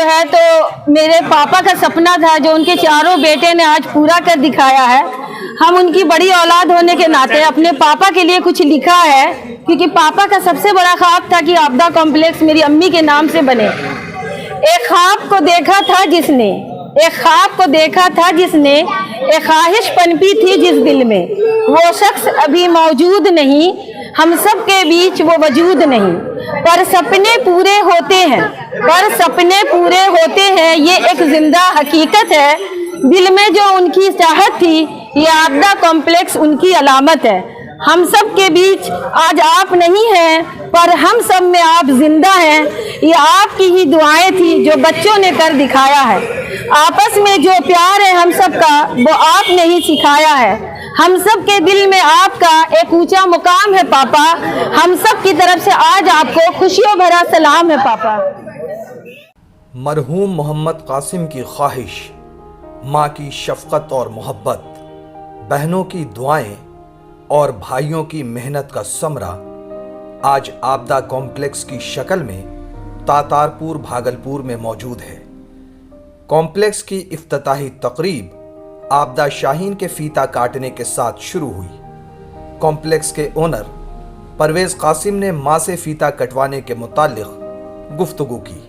है तो मेरे पापा का सपना था जो उनके चारों बेटे ने आज पूरा कर दिखाया है। हम उनकी बड़ी औलाद होने के नाते अपने पापा के लिए कुछ लिखा है, क्योंकि पापा का सबसे बड़ा ख्वाब था कि आपदा कॉम्प्लेक्स मेरी अम्मी के नाम से बने। एक ख्वाब को देखा था जिसने एक ख्वाहिश पनपी थी जिस दिल में, वो शख्स अभी मौजूद नहीं, हम सब के बीच वो वजूद नहीं, पर सपने पूरे होते हैं, ये एक जिंदा हकीकत है। दिल में जो उनकी चाहत थी, ये आपदा कॉम्प्लेक्स उनकी अलामत है। हम सब के बीच आज आप नहीं हैं, पर हम सब में आप जिंदा हैं। ये आपकी ही दुआएं थी जो बच्चों ने कर दिखाया है। आपस में जो प्यार है हम सब का, वो आपने ही सिखाया है। हम सब के दिल में आपका एक ऊंचा मुकाम है पापा। हम सब की तरफ से आज आपको खुशियों भरा सलाम है पापा। मरहूम मोहम्मद कासिम की ख्वाहिश, माँ की शफकत और मोहब्बत, बहनों की दुआएं और भाइयों की मेहनत का समरा आज आपदा कॉम्प्लेक्स की शक्ल में तातारपुर भागलपुर में मौजूद है। कॉम्प्लेक्स की इफ्तिताही तकरीब आपदा शाहीन के फीता काटने के साथ शुरू हुई। कॉम्प्लेक्स के ओनर परवेज कासिम ने मां से फीता कटवाने के मुतालिक गुफ्तगू की।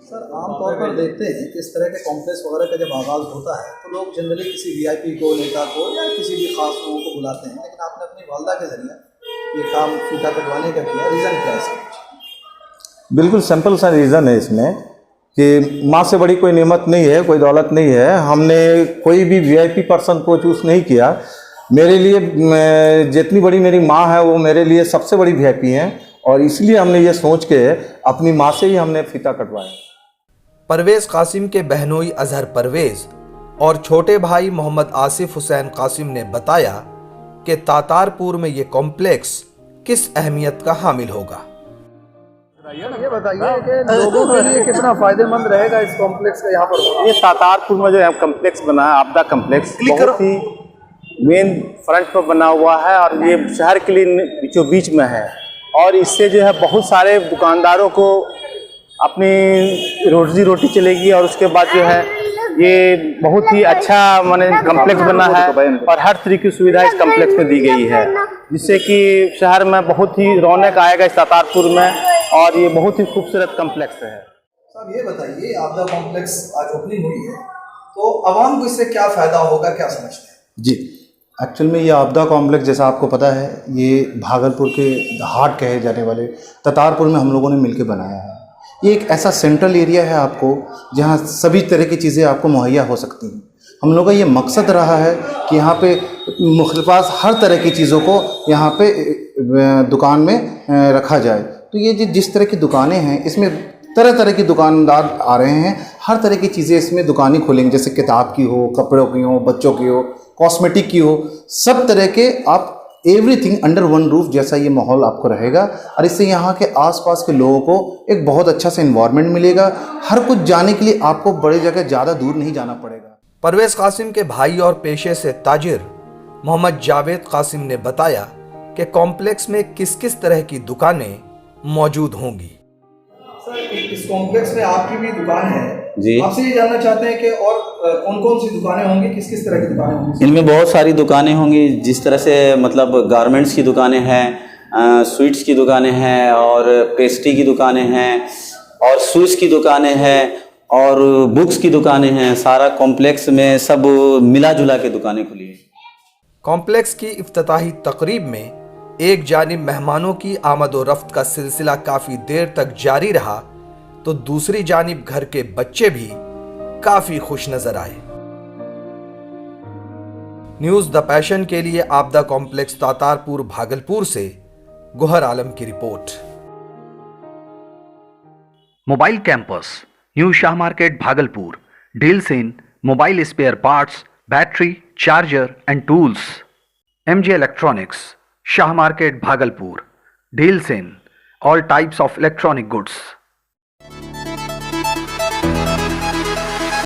सर, आमतौर पर देखते हैं कि इस तरह के कॉम्प्लेक्स वगैरह का जब आगाज़ होता है तो लोग जनरली किसी वीआईपी को, नेता को या किसी भी खास लोगों को बुलाते हैं, लेकिन आपने अपनी वालदा के ज़रिए ये काम फीता कटवाने का किया। रीज़न क्या है इसका? बिल्कुल सिंपल सा रीज़न है इसमें कि माँ से बड़ी कोई नेमत नहीं है, कोई दौलत नहीं है। हमने कोई भी वीआईपी पर्सन को चूज़ नहीं किया। मेरे लिए जितनी बड़ी मेरी माँ है वो मेरे लिए सबसे बड़ी वीआईपी हैं, और इसलिए हमने ये सोच के अपनी माँ से ही हमने फीता कटवाया। परवेज कासिम के बहनोई अजहर परवेज और छोटे भाई मोहम्मद आसिफ हुसैन कासिम ने बताया कि तातारपुर में ये कॉम्प्लेक्स किस अहमियत का हामिल होगा। ये बताइए कि लोगों के लिए कितना फायदेमंद रहेगा इस कॉम्प्लेक्स का यहाँ पर? ये तातारपुर में जो कॉम्प्लेक्स बना है, आपदा कॉम्प्लेक्स, बहुत ही मेन फ्रंट पर बना हुआ है और ये शहर के लिए बीचों बीच में है, और इससे जो है बहुत सारे दुकानदारों को अपनी रोजी चलेगी। और उसके बाद जो है ये बहुत ही अच्छा माने कॉम्प्लेक्स बना है और हर तरीके की सुविधा इस कॉम्प्लेक्स में दी गई है, जिससे कि शहर में बहुत ही रौनक आएगा इस तातारपुर में, और ये बहुत ही खूबसूरत कॉम्प्लेक्स है। साहब, ये बताइए, आपदा कॉम्प्लेक्स आज ओपनिंग हुई है तो आवाम को इससे क्या फ़ायदा होगा, क्या समझते हैं? जी, एक्चुअल में ये आपदा कॉम्प्लेक्स, जैसा आपको पता है, ये भागलपुर के हार्ट कहे जाने वाले तातारपुर में हम लोगों ने मिलकर बनाया है। ये एक ऐसा सेंट्रल एरिया है आपको जहाँ सभी तरह की चीज़ें आपको मुहैया हो सकती हैं। हम लोगों का ये मकसद रहा है कि यहाँ पे मुख्तलिफ़ हर तरह की चीज़ों को यहाँ पे दुकान में रखा जाए। तो ये जिस तरह की दुकानें हैं, इसमें तरह तरह की दुकानदार आ रहे हैं, हर तरह की चीज़ें इसमें दुकानें खुलेंगी, जैसे किताब की हो, कपड़ों की हो, बच्चों की हो, कॉस्मेटिक की हो, सब तरह के आप एवरीथिंग अंडर वन रूफ जैसा ये माहौल आपको रहेगा। और इससे यहाँ के आसपास के लोगों को एक बहुत अच्छा सा इन्वायरमेंट मिलेगा। हर कुछ जाने के लिए आपको बड़ी जगह ज़्यादा दूर नहीं जाना पड़ेगा। परवेज कासिम के भाई और पेशे से ताजिर मोहम्मद जावेद कासिम ने बताया कि कॉम्प्लेक्स में किस किस तरह की दुकानें मौजूद होंगी। सर, इस कॉम्प्लेक्स में आपकी भी दुकान है जी। आपसे ये जानना चाहते हैं कि और कौन कौन सी दुकानें होंगी, किस किस तरह की दुकानें होंगी? इनमें बहुत सारी दुकानें होंगी, जिस तरह से मतलब गारमेंट्स की दुकानें हैं, स्वीट्स की दुकानें हैं, और पेस्ट्री की दुकानें हैं, और शूज़ की दुकानें हैं, और बुक्स की दुकानें हैं। सारा कॉम्प्लेक्स में सब मिला जुला के दुकानें खुली हैं। कॉम्प्लेक्स की इफ्तिताही तकरीब में एक जानिब मेहमानों की आमद व रफ्त का सिलसिला काफ़ी देर तक जारी रहा, तो दूसरी जानिब घर के बच्चे भी काफ़ी खुश नजर आए। न्यूज़ द पैशन के लिए आपदा कॉम्प्लेक्स तातारपुर भागलपुर से गोहर आलम की report. Mobile campus, new Shah market Bhagalpur, deals in mobile spare parts, battery, charger and tools. MJ electronics, Shah market Bhagalpur, deals in all types of electronic goods.